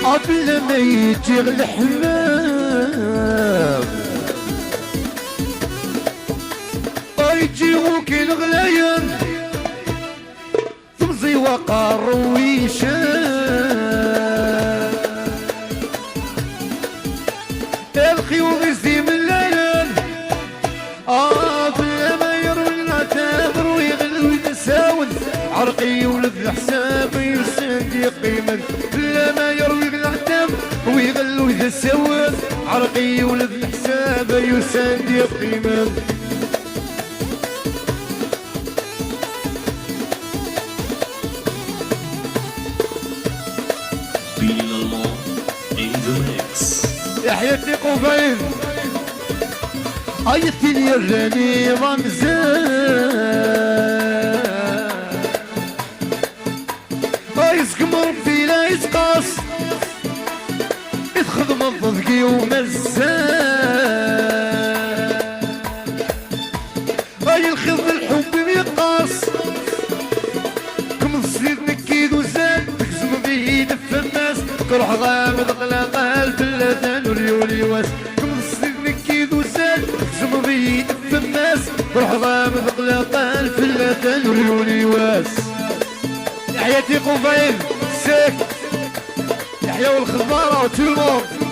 قبل ما يجي الحمام يجيوك الغلايان تمزي وقار ويشان الخيوط يزيم الليل بلا ما يروي العتاب ويغل ويتساون عرقي ولد الحساب يساندي قيمة بلا ما يروي العتاب ويغل ويتساون عرقي ولد الحساب يساندي قيمة يحيى قبيل ايتني الراني رمزان يسقم ربي لا يسقاس يتخدم الضدقي ومزان الخض الحب ميقاس كم الصيد نكيد وزاد تكزم بيه دف الناس كروح غامض قلقال بلادان وريولي واس كم الصيد نكيد وزاد تكزم بيه دف الناس كروح غامض قلقال بلادان وريولي واس يحيى قبيل ساك يحيى والخضارة وتلمون